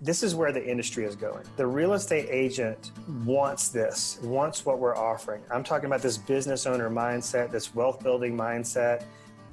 this is where the industry is going. The real estate agent wants this, wants what we're offering. I'm talking about this business owner mindset, this wealth building mindset.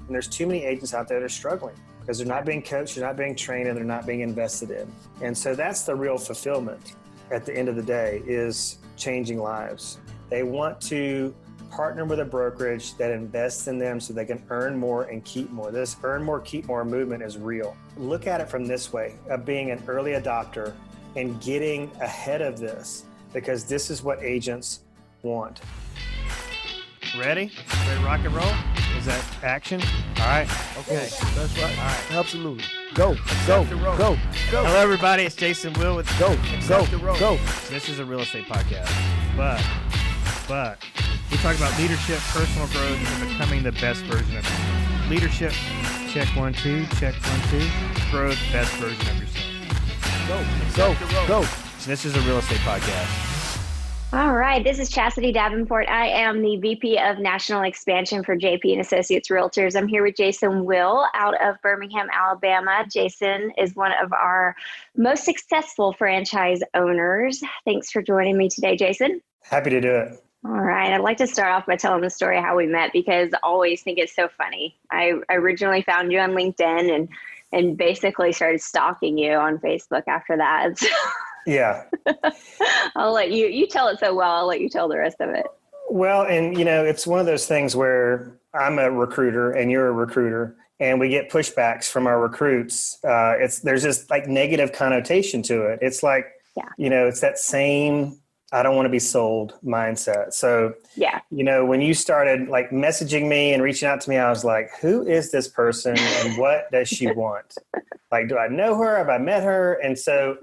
And there's too many agents out there that are struggling because they're not being coached, they're not being trained, and they're not being invested in. And so that's the real fulfillment at the end of the day, is changing lives. They want to partner with a brokerage that invests in them so they can earn more and keep more. This earn more, keep more movement is real. Look at it from this way, of being an early adopter and getting ahead of this, because this is what agents want. Ready? Ready to rock and roll? Is that action? All right. Okay. That's right. All right. Absolutely. Go. Go. Hello, everybody. It's Jason Will with Go. So this is a real estate podcast, but we talk about leadership, personal growth, and becoming the best version of yourself. Leadership, check 1, 2, check 1, 2. Growth, best version of yourself. Go. So this is a real estate podcast. All right, this is Chastity Davenport. I am the VP of National Expansion for JP and Associates Realtors. I'm here with Jason Will out of Birmingham, Alabama. Jason is one of our most successful franchise owners. Thanks for joining me today, Jason. Happy to do it. All right, I'd like to start off by telling the story of how we met, because I always think it's so funny. I originally found you on LinkedIn and basically started stalking you on Facebook after that. Yeah. I'll let you tell it so well. I'll let you tell the rest of it. Well, and it's one of those things where I'm a recruiter and you're a recruiter, and we get pushbacks from our recruits. There's this like negative connotation to it. It's like, it's that same, I don't want to be sold mindset. So, when you started like messaging me and reaching out to me, I was like, who is this person and what does she want? Like, do I know her? Have I met her? And so,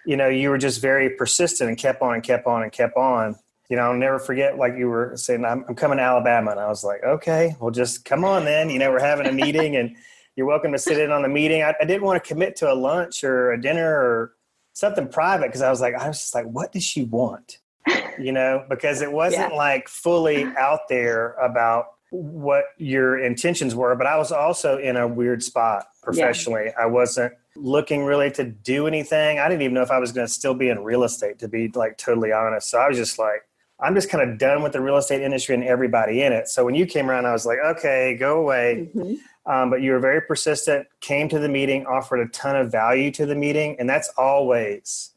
you were just very persistent and kept on and kept on and kept on. I'll never forget, like you were saying, I'm coming to Alabama. And I was like, okay, well, just come on then. We're having a meeting and you're welcome to sit in on the meeting. I didn't want to commit to a lunch or a dinner or something private, because I was just like, what does she want? Because it wasn't like fully out there about what your intentions were. But I was also in a weird spot professionally. I wasn't looking really to do anything. I didn't even know if I was going to still be in real estate, to be like totally honest. So I was just like, I'm just kind of done with the real estate industry and everybody in it. So when you came around, I was like, okay, go away. Mm-hmm. But you were very persistent, came to the meeting, offered a ton of value to the meeting. And that's always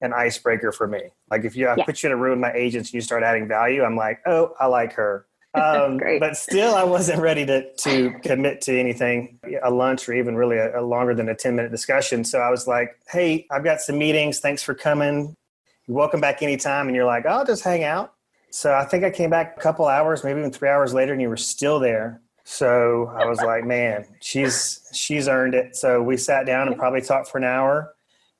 an icebreaker for me. Like if I put you in a room with my agents and you start adding value, I'm like, oh, I like her. But still, I wasn't ready to commit to anything, a lunch or even really a longer than a 10-minute discussion. So I was like, hey, I've got some meetings. Thanks for coming. You're welcome back anytime. And you're like, I'll just hang out. So I think I came back a couple hours, maybe even 3 hours later, and you were still there. So I was like, man, she's earned it. So we sat down and probably talked for an hour,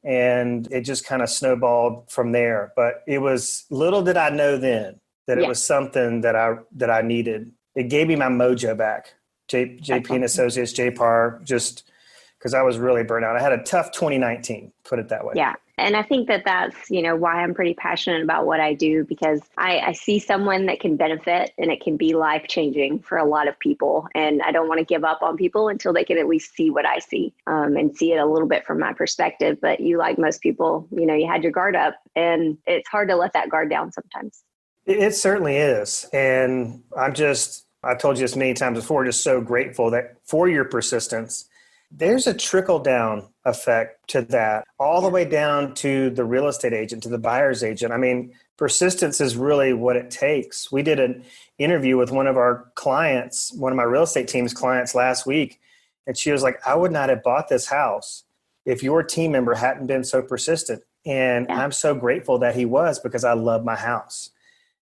and it just kind of snowballed from there. But it was, little did I know then that it was something that I needed. It gave me my mojo back. JP and Associates, JPAR, just because I was really burnt out. I had a tough 2019, put it that way. Yeah. And I think that's, why I'm pretty passionate about what I do, because I see someone that can benefit, and it can be life-changing for a lot of people. And I don't want to give up on people until they can at least see what I see, and see it a little bit from my perspective. But you, like most people, you had your guard up, and it's hard to let that guard down sometimes. It certainly is. And I told you this many times before, just so grateful that for your persistence. There's a trickle-down effect to that, all the way down to the real estate agent, to the buyer's agent. I mean, persistence is really what it takes. We did an interview with one of our clients, one of my real estate team's clients last week, and she was like, I would not have bought this house if your team member hadn't been so persistent. And I'm so grateful that he was, because I love my house.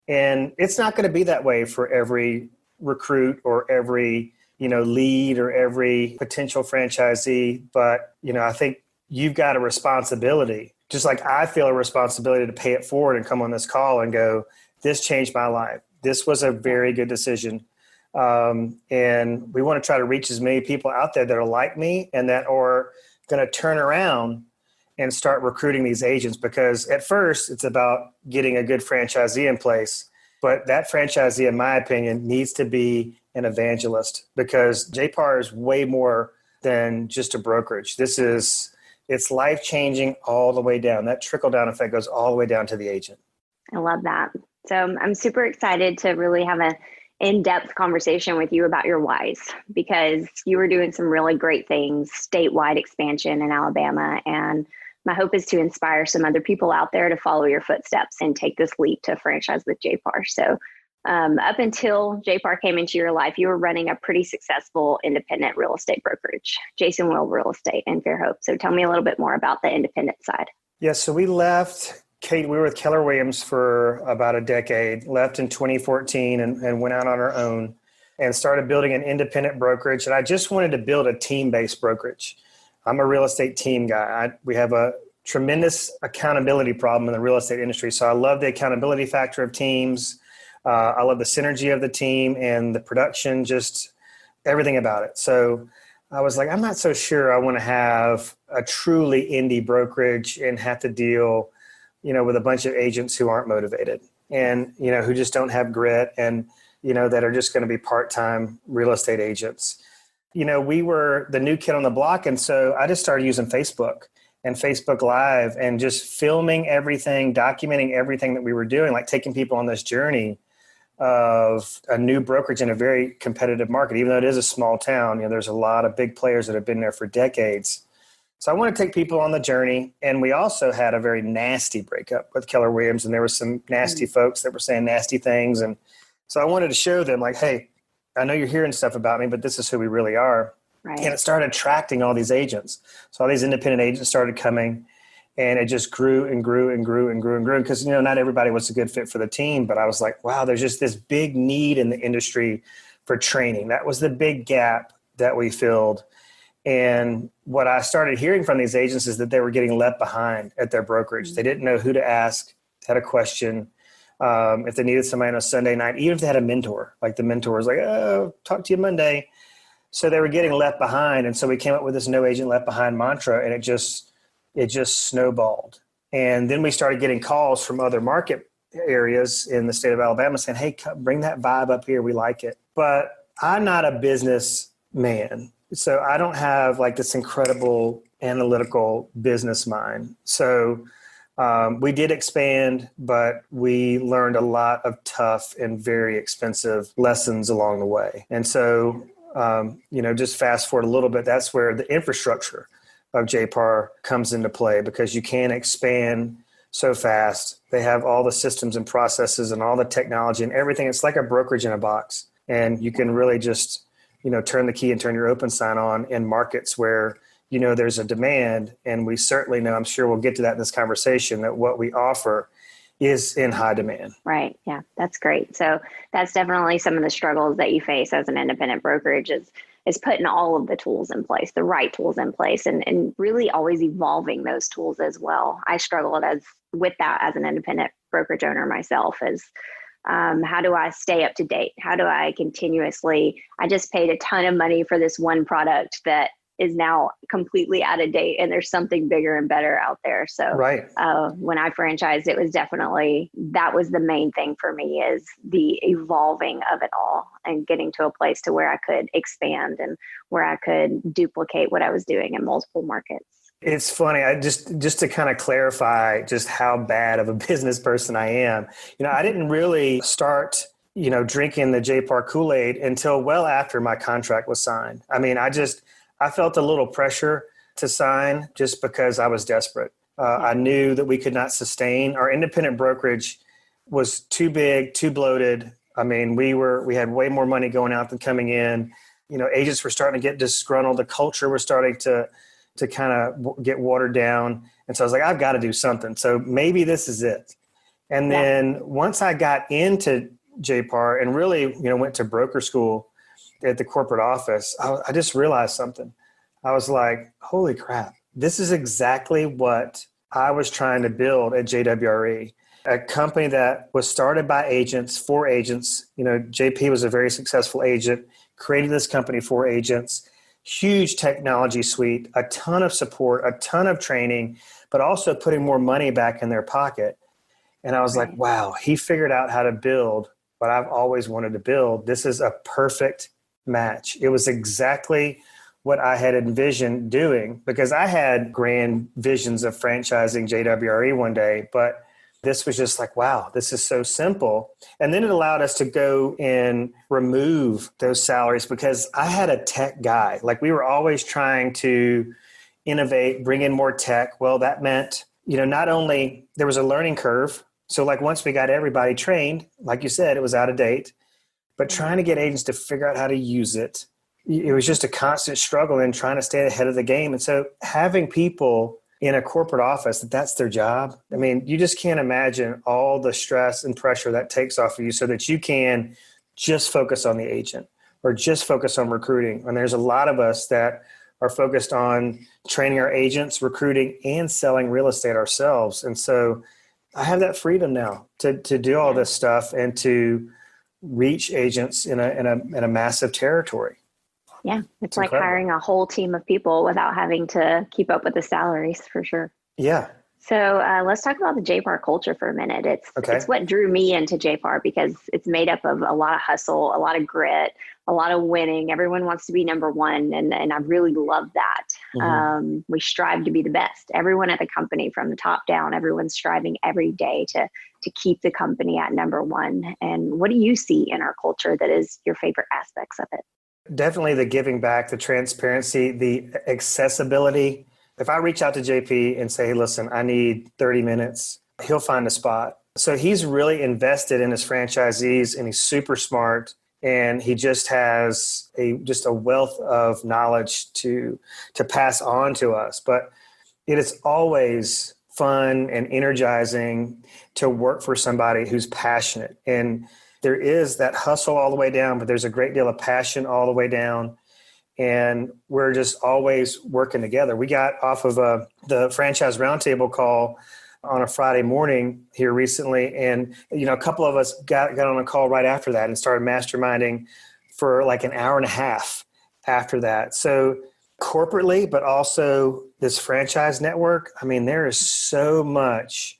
And it's not going to be that way for every recruit or every lead or every potential franchisee. But, I think you've got a responsibility, just like I feel a responsibility to pay it forward and come on this call and go, this changed my life. This was a very good decision. And we want to try to reach as many people out there that are like me and that are going to turn around and start recruiting these agents, because at first it's about getting a good franchisee in place. But that franchisee, in my opinion, needs to be an evangelist, because JPAR is way more than just a brokerage. This is it's life-changing all the way down. That trickle-down effect goes all the way down to the agent. I love that. So I'm super excited to really have an in-depth conversation with you about your whys, because you were doing some really great things, statewide expansion in Alabama. And my hope is to inspire some other people out there to follow your footsteps and take this leap to franchise with JPAR. So up until JPAR came into your life, you were running a pretty successful independent real estate brokerage, Jason Will Real Estate in Fairhope. So tell me a little bit more about the independent side. Yeah, so we left. Kate, we were with Keller Williams for about a decade, left in 2014 and went out on our own and started building an independent brokerage. And I just wanted to build a team-based brokerage. I'm a real estate team guy. We have a tremendous accountability problem in the real estate industry. So I love the accountability factor of teams. I love the synergy of the team and the production, just everything about it. So I was like, I'm not so sure I want to have a truly indie brokerage and have to deal, with a bunch of agents who aren't motivated and, who just don't have grit and, that are just going to be part-time real estate agents. We were the new kid on the block. And so I just started using Facebook and Facebook Live and just filming everything, documenting everything that we were doing, like taking people on this journey of a new brokerage in a very competitive market. Even though it is a small town, there's a lot of big players that have been there for decades. So I want to take people on the journey. And we also had a very nasty breakup with Keller Williams, and there were some nasty folks that were saying nasty things. And so I wanted to show them like, hey, I know you're hearing stuff about me, but this is who we really are. Right. And it started attracting all these agents. So all these independent agents started coming. And it just grew and grew and grew and grew and grew because, not everybody was a good fit for the team. But I was like, wow, there's just this big need in the industry for training. That was the big gap that we filled. And what I started hearing from these agents is that they were getting left behind at their brokerage. They didn't know who to ask, had a question. If they needed somebody on a Sunday night, even if they had a mentor, like the mentor was like, oh, talk to you Monday. So they were getting left behind. And so we came up with this no agent left behind mantra, and it just snowballed. And then we started getting calls from other market areas in the state of Alabama saying, hey, bring that vibe up here. We like it. But I'm not a business man. So I don't have like this incredible analytical business mind. So we did expand, but we learned a lot of tough and very expensive lessons along the way. And so, just fast forward a little bit, that's where the infrastructure of JPAR comes into play, because you can't expand so fast. They have all the systems and processes and all the technology and everything. It's like a brokerage in a box. And you can really just, turn the key and turn your open sign on in markets where, there's a demand. And we certainly know, I'm sure we'll get to that in this conversation, that what we offer is in high demand. Right. Yeah, that's great. So that's definitely some of the struggles that you face as an independent brokerage is putting all of the tools in place, the right tools in place, and really always evolving those tools as well. I struggled with that as an independent brokerage owner myself, as how do I stay up to date? How do I continuously, I just paid a ton of money for this one product that is now completely out of date, and there's something bigger and better out there. So right. When I franchised, it was definitely, that was the main thing for me, is the evolving of it all and getting to a place to where I could expand and where I could duplicate what I was doing in multiple markets. It's funny. I just to kind of clarify just how bad of a business person I am. I didn't really start, drinking the JPAR Kool-Aid until well after my contract was signed. I mean, I felt a little pressure to sign just because I was desperate. I knew that we could not sustain. Our independent brokerage was too big, too bloated. I mean, we had way more money going out than coming in. Agents were starting to get disgruntled. The culture was starting to kind of get watered down. And so I was like, I've got to do something. So maybe this is it. And then once I got into JPAR and really, went to broker school at the corporate office, I just realized something. I was like, holy crap, this is exactly what I was trying to build at JWRE, a company that was started by agents for agents. JP was a very successful agent, created this company for agents, huge technology suite, a ton of support, a ton of training, but also putting more money back in their pocket. And I was like, wow, he figured out how to build what I've always wanted to build. This is a perfect match. It was exactly what I had envisioned doing, because I had grand visions of franchising JWRE one day, but this was just like, wow, this is so simple. And then it allowed us to go and remove those salaries, because I had a tech guy. Like, we were always trying to innovate, bring in more tech. Well, that meant, not only there was a learning curve. So like, once we got everybody trained, like you said, it was out of date, but trying to get agents to figure out how to use it, it was just a constant struggle in trying to stay ahead of the game. And so having people in a corporate office, that's their job. I mean, you just can't imagine all the stress and pressure that takes off of you, so that you can just focus on the agent or just focus on recruiting. And there's a lot of us that are focused on training our agents, recruiting, and selling real estate ourselves. And so I have that freedom now to do all this stuff and to reach agents in a massive territory. Yeah, it's like incredible. Hiring a whole team of people without having to keep up with the salaries, for sure. Yeah. So let's talk about the JPAR culture for a minute. It's what drew me into JPAR, because it's made up of a lot of hustle, a lot of grit, a lot of winning. Everyone wants to be number one, and I really love that. Mm-hmm. We strive to be the best. Everyone at the company, from the top down, everyone's striving every day to keep the company at number one. And what do you see in our culture that is your favorite aspects of it? Definitely the giving back, the transparency, the accessibility. If I reach out to JP and say, hey, listen, I need 30 minutes, he'll find a spot. So he's really invested in his franchisees, and he's super smart, and he just has a wealth of knowledge to pass on to us. But it is always fun and energizing to work for somebody who's passionate. And there is that hustle all the way down, but there's a great deal of passion all the way down. And we're just always working together. We got off of the franchise roundtable call on a Friday morning here recently. And, a couple of us got on a call right after that and started masterminding for like an hour and a half after that. So corporately, but also this franchise network, I mean, there is so much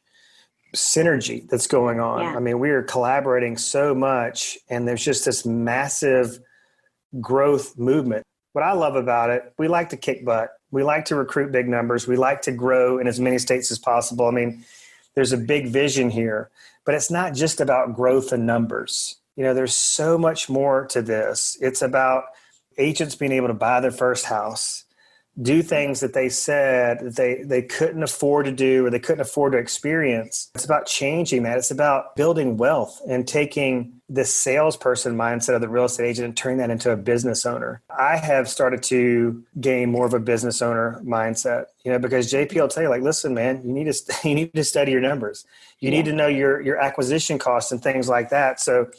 synergy that's going on. Yeah. I mean, we are collaborating so much, and there's just this massive growth movement. What I love about it, we like to kick butt. We like to recruit big numbers. We like to grow in as many states as possible. I mean, there's a big vision here, but it's not just about growth and numbers. There's so much more to this. It's about agents being able to buy their first house, do things that they said that they couldn't afford to do or they couldn't afford to experience. It's about changing that. It's about building wealth and taking this salesperson mindset of the real estate agent and turning that into a business owner. I have started to gain more of a business owner mindset, because JP will tell you, like, listen, man, you need to study your numbers. You need to know your acquisition costs and things like that. So,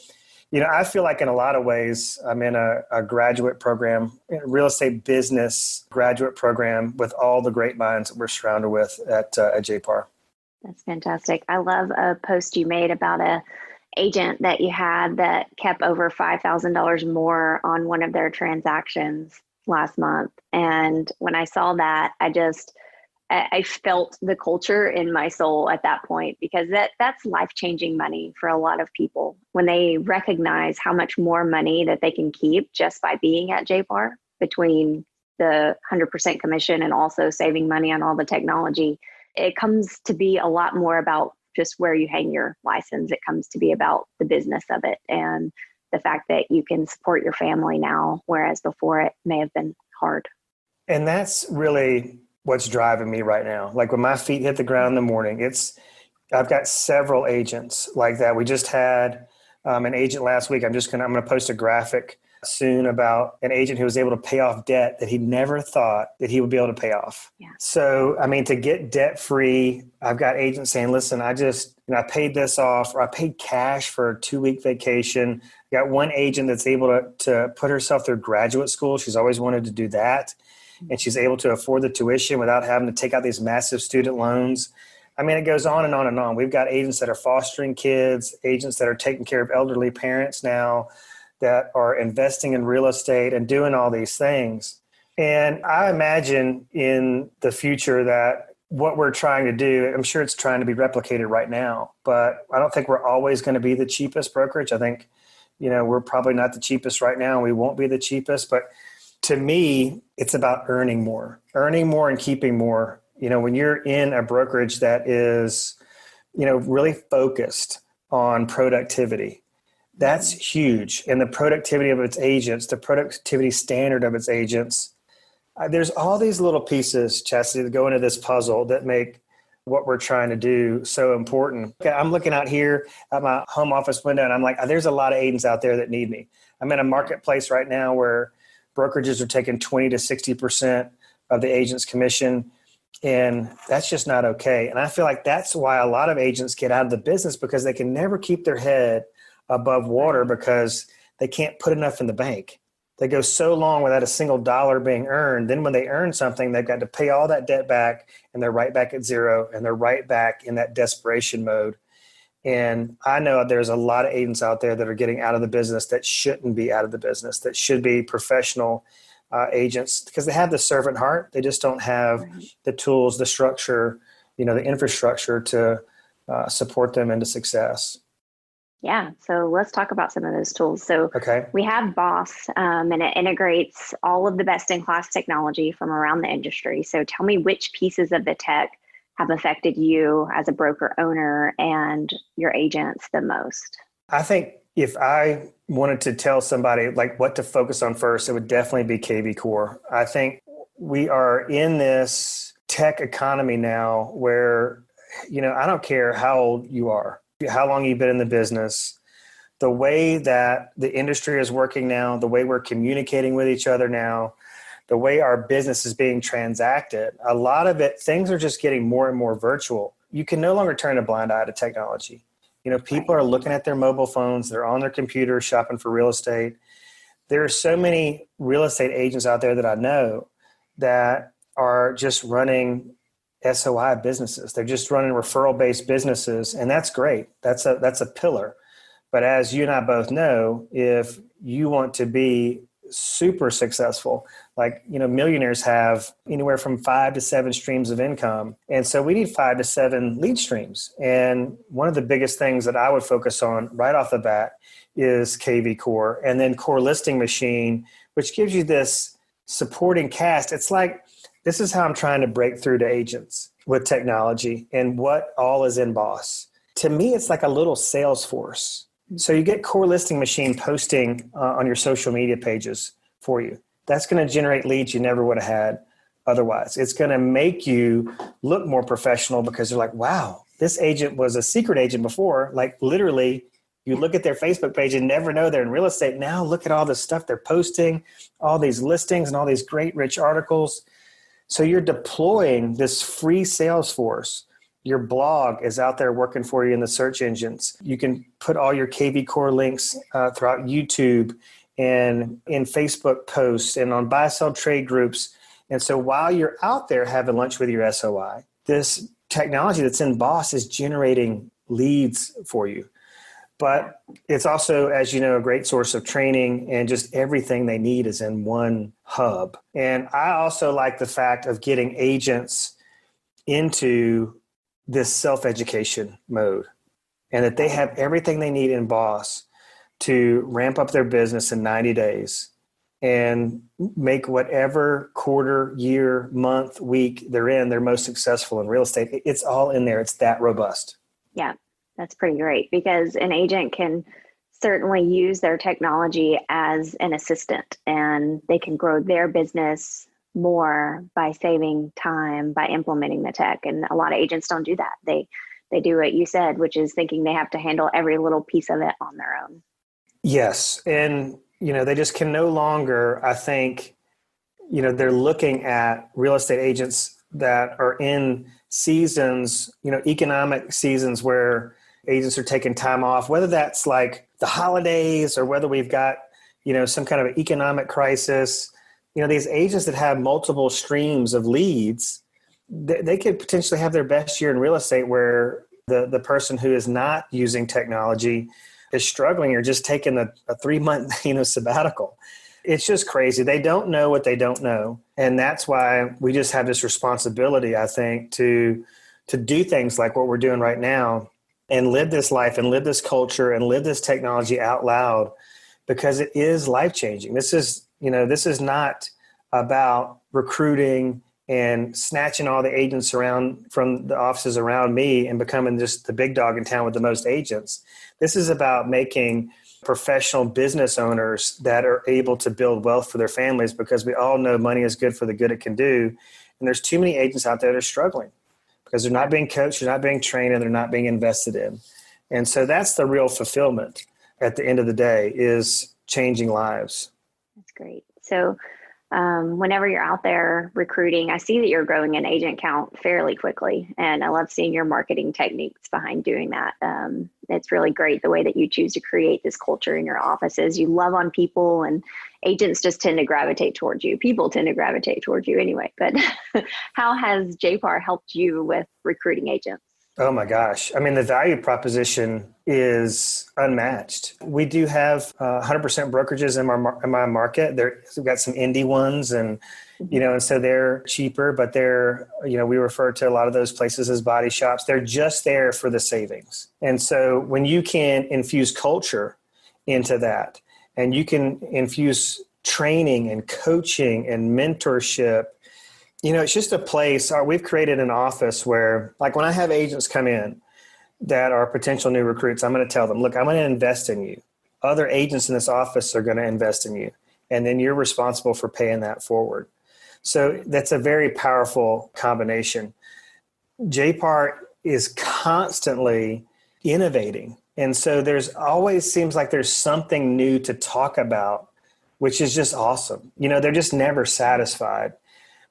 I feel like in a lot of ways, I'm in a graduate program, a real estate business graduate program with all the great minds that we're surrounded with at JPAR. That's fantastic. I love a post you made about a agent that you had that kept over $5,000 more on one of their transactions last month. And when I saw that, I felt the culture in my soul at that point, because that's life-changing money for a lot of people when they recognize how much more money that they can keep just by being at JPAR, between the 100% commission and also saving money on all the technology. It comes to be a lot more about just where you hang your license. It comes to be about the business of it and the fact that you can support your family now, whereas before it may have been hard. And that's really what's driving me right now. Like, when my feet hit the ground in the morning, I've got several agents like that. We just had an agent last week. I'm going to post a graphic soon about an agent who was able to pay off debt that he never thought that he would be able to pay off. Yeah. So, I mean, to get debt free, I've got agents saying, listen, I paid this off, or I paid cash for a 2-week vacation. I got one agent that's able to put herself through graduate school. She's always wanted to do that. And she's able to afford the tuition without having to take out these massive student loans. I mean, it goes on and on and on. We've got agents that are fostering kids, agents that are taking care of elderly parents now, that are investing in real estate and doing all these things. And I imagine in the future that what we're trying to do, I'm sure it's trying to be replicated right now, but I don't think we're always going to be the cheapest brokerage. I think, we're probably not the cheapest right now. We won't be the cheapest, but to me, it's about earning more and keeping more. When you're in a brokerage that is, really focused on productivity, that's huge. And the productivity of its agents, the productivity standard of its agents, there's all these little pieces, Chastity, that go into this puzzle that make what we're trying to do so important. I'm looking out here at my home office window and I'm like, there's a lot of agents out there that need me. I'm in a marketplace right now where brokerages are taking 20 to 60% of the agent's commission. And that's just not okay. And I feel like that's why a lot of agents get out of the business, because they can never keep their head above water because they can't put enough in the bank. They go so long without a single dollar being earned. Then when they earn something, they've got to pay all that debt back, and they're right back at zero, and they're right back in that desperation mode. And I know there's a lot of agents out there that are getting out of the business that shouldn't be out of the business, that should be professional agents, because they have the servant heart. They just don't have the tools, the structure, the infrastructure to support them into success. Yeah. So let's talk about some of those tools. So we have Boss, and it integrates all of the best in class technology from around the industry. So tell me which pieces of the tech have affected you as a broker owner and your agents the most. I think if I wanted to tell somebody like what to focus on first, it would definitely be KV Core. I think we are in this tech economy now where, I don't care how old you are, how long you've been in the business, the way that the industry is working now, the way we're communicating with each other now, the way our business is being transacted, a lot of it, things are just getting more and more virtual. You can no longer turn a blind eye to technology. People are looking at their mobile phones, they're on their computers shopping for real estate. There are so many real estate agents out there that I know that are just running SOI businesses. They're just running referral-based businesses, and that's great. That's a pillar. But as you and I both know, if you want to be super successful, like, millionaires have anywhere from 5 to 7 streams of income. And so we need 5 to 7 lead streams. And one of the biggest things that I would focus on right off the bat is KV Core, and then Core Listing Machine, which gives you this supporting cast. It's like, this is how I'm trying to break through to agents with technology and what all is in Boss. To me, it's like a little Salesforce. So you get Core Listing Machine posting on your social media pages for you. That's going to generate leads you never would have had otherwise. It's going to make you look more professional because you're like, wow, this agent was a secret agent before. Like literally, you look at their Facebook page and never know they're in real estate. Now look at all the stuff they're posting, all these listings and all these great rich articles. So you're deploying this free Salesforce. Your blog is out there working for you in the search engines. You can put all your KV Core links throughout YouTube and in Facebook posts and on buy-sell trade groups. And so while you're out there having lunch with your SOI, this technology that's in Boss is generating leads for you. But it's also, as you know, a great source of training, and just everything they need is in one hub. And I also like the fact of getting agents into this self-education mode, and that they have everything they need in Boss to ramp up their business in 90 days and make whatever quarter, year, month, week they're most successful in real estate. It's all in there. It's that robust. Yeah, that's pretty great, because an agent can certainly use their technology as an assistant, and they can grow their business more by saving time by implementing the tech. And a lot of agents don't do that. They do what you said, which is thinking they have to handle every little piece of it on their own. Yes. And, they just can no longer, I think, they're looking at real estate agents that are in seasons, economic seasons where agents are taking time off, whether that's like the holidays or whether we've got, some kind of economic crisis. These agents that have multiple streams of leads, they could potentially have their best year in real estate where the person who is not using technology is struggling or just taking a 3-month, sabbatical. It's just crazy. They don't know what they don't know. And that's why we just have this responsibility, I think, to do things like what we're doing right now and live this life and live this culture and live this technology out loud, because it is life-changing. This is This is not about recruiting and snatching all the agents around from the offices around me and becoming just the big dog in town with the most agents. This is about making professional business owners that are able to build wealth for their families, because we all know money is good for the good it can do. And there's too many agents out there that are struggling because they're not being coached, they're not being trained, and they're not being invested in. And so that's the real fulfillment at the end of the day, is changing lives. That's great. So whenever you're out there recruiting, I see that you're growing an agent count fairly quickly. And I love seeing your marketing techniques behind doing that. It's really great the way that you choose to create this culture in your offices. You love on people, and agents just tend to gravitate towards you. People tend to gravitate towards you anyway. But how has JPAR helped you with recruiting agents? Oh my gosh. I mean, the value proposition is unmatched. We do have 100% brokerages in my market. We've got some indie ones, and so they're cheaper, but we refer to a lot of those places as body shops. They're just there for the savings. And so when you can infuse culture into that, and you can infuse training and coaching and mentorship, it's just a place. We've created an office where, like, when I have agents come in that are potential new recruits, I'm going to tell them, look, I'm going to invest in you. Other agents in this office are going to invest in you. And then you're responsible for paying that forward. So that's a very powerful combination. JPAR is constantly innovating. And so there's always seems like there's something new to talk about, which is just awesome. They're just never satisfied.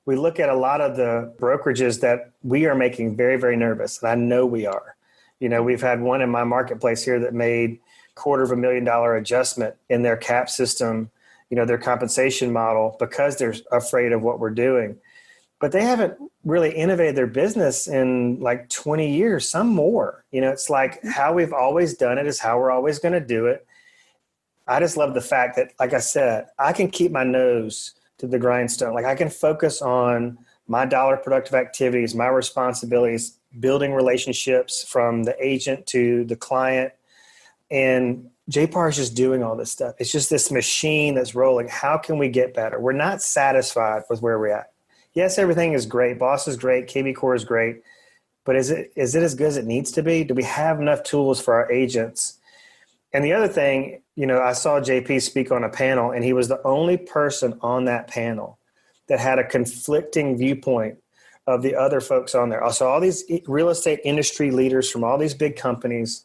We look at a lot of the brokerages that we are making very, very nervous. And I know we are. We've had one in my marketplace here that made $250,000 adjustment in their cap system, their compensation model, because they're afraid of what we're doing. But they haven't really innovated their business in like 20 years, some more. It's like how we've always done it is how we're always going to do it. I just love the fact that, like I said, I can keep my nose to the grindstone. Like, I can focus on my dollar productive activities, my responsibilities, building relationships from the agent to the client. And JPAR is just doing all this stuff. It's just this machine that's rolling. How can we get better? We're not satisfied with where we're at. Yes, everything is great. Boss is great. KB Core is great. But is it as good as it needs to be? Do we have enough tools for our agents? And the other thing, I saw JP speak on a panel, and he was the only person on that panel that had a conflicting viewpoint of the other folks on there. I saw all these real estate industry leaders from all these big companies,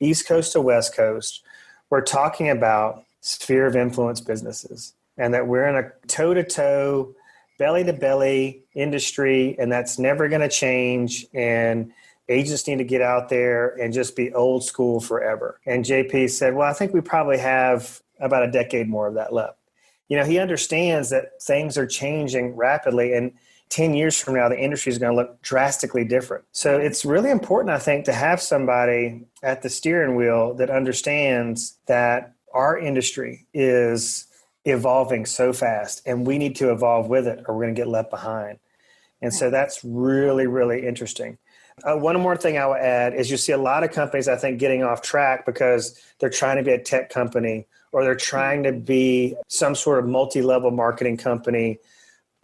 East Coast to West Coast, were talking about sphere of influence businesses, and that we're in a toe-to-toe, belly-to-belly industry, and that's never going to change. And agents need to get out there and just be old school forever. And JP said, well, I think we probably have about a decade more of that left. He understands that things are changing rapidly, and 10 years from now, the industry is going to look drastically different. So it's really important, I think, to have somebody at the steering wheel that understands that our industry is evolving so fast, and we need to evolve with it, or we're going to get left behind. And so that's really, really interesting. One more thing I will add is you see a lot of companies, I think, getting off track because they're trying to be a tech company, or they're trying to be some sort of multi-level marketing company.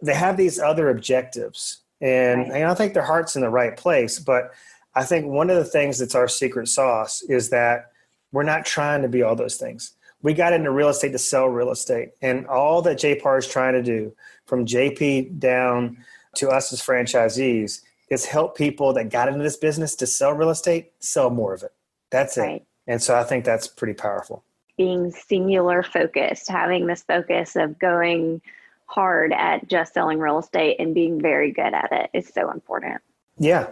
They have these other objectives, and I think their heart's in the right place. But I think one of the things that's our secret sauce is that we're not trying to be all those things. We got into real estate to sell real estate, and all that JPAR is trying to do, from JP down to us as franchisees, is help people that got into this business to sell real estate, sell more of it. That's it. And so I think that's pretty powerful. Being singular focused, having this focus of going hard at just selling real estate and being very good at it is so important. Yeah.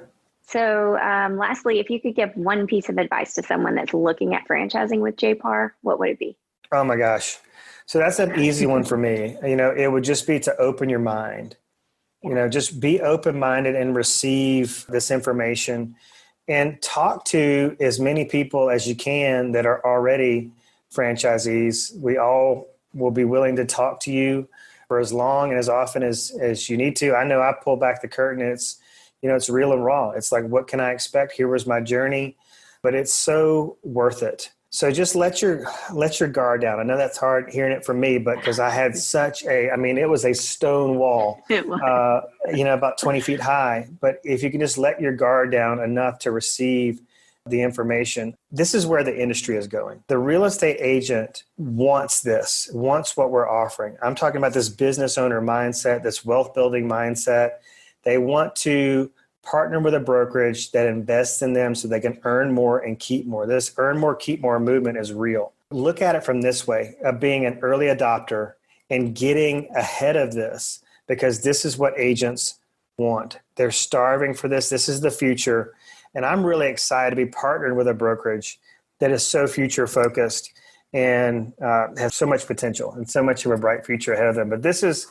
So lastly, if you could give one piece of advice to someone that's looking at franchising with JPAR, what would it be? Oh my gosh. So that's an easy one for me. It would just be to open your mind. Just be open-minded and receive this information, and talk to as many people as you can that are already franchisees. We all will be willing to talk to you for as long and as often as you need to. I know I pull back the curtain, and it's real and raw. It's like, what can I expect? Here was my journey, but it's so worth it. So just let your guard down. I know that's hard hearing it from me, but because I had it was a stone wall, It was. about 20 feet high. But if you can just let your guard down enough to receive the information, this is where the industry is going. The real estate agent wants what we're offering. I'm talking about this business owner mindset, this wealth building mindset. They want to partner with a brokerage that invests in them so they can earn more and keep more. This earn more, keep more movement is real. Look at it from this way, of being an early adopter and getting ahead of this, because this is what agents want. They're starving for this. This is the future. And I'm really excited to be partnered with a brokerage that is so future focused and has so much potential and so much of a bright future ahead of them. But this is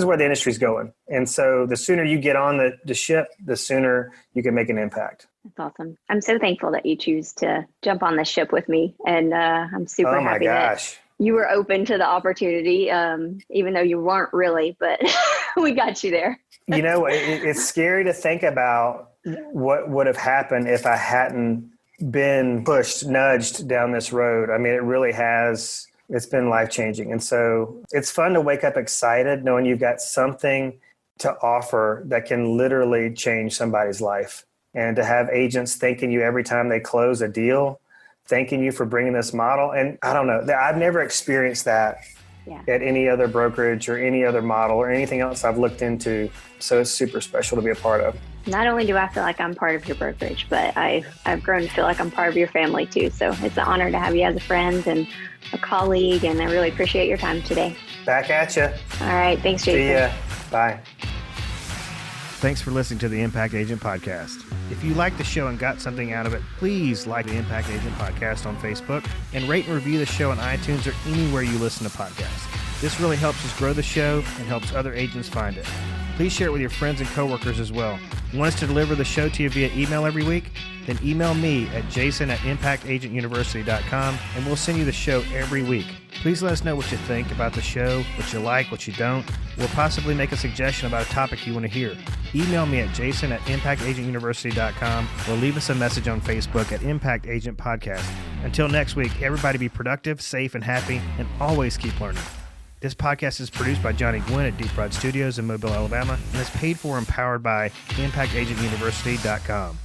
where the industry is going. And so the sooner you get on the ship, the sooner you can make an impact. That's awesome. I'm so thankful that you choose to jump on the ship with me. And I'm super happy that you were open to the opportunity, even though you weren't really, but we got you there. It's scary to think about what would have happened if I hadn't been nudged down this road. I mean, it really has. It's been life-changing. And so it's fun to wake up excited knowing you've got something to offer that can literally change somebody's life. And to have agents thanking you every time they close a deal, thanking you for bringing this model. And I don't know, I've never experienced that at any other brokerage or any other model or anything else I've looked into. So it's super special to be a part of. Not only do I feel like I'm part of your brokerage, but I've grown to feel like I'm part of your family too. So it's an honor to have you as a friend and a colleague, and I really appreciate your time today. Back at you. All right. Thanks, Jason. See ya. Bye. Thanks for listening to the Impact Agent Podcast. If you liked the show and got something out of it, please like the Impact Agent Podcast on Facebook and rate and review the show on iTunes or anywhere you listen to podcasts. This really helps us grow the show and helps other agents find it. Please share it with your friends and coworkers as well. You want us to deliver the show to you via email every week? Then email me at jason@impactagentuniversity.com and we'll send you the show every week. Please let us know what you think about the show, what you like, what you don't. We'll possibly make a suggestion about a topic you want to hear. Email me at jason@impactagentuniversity.com or leave us a message on Facebook at Impact Agent Podcast. Until next week, everybody be productive, safe, and happy, and always keep learning. This podcast is produced by Johnny Gwynn at Deep Rod Studios in Mobile, Alabama, and is paid for and powered by ImpactAgentUniversity.com.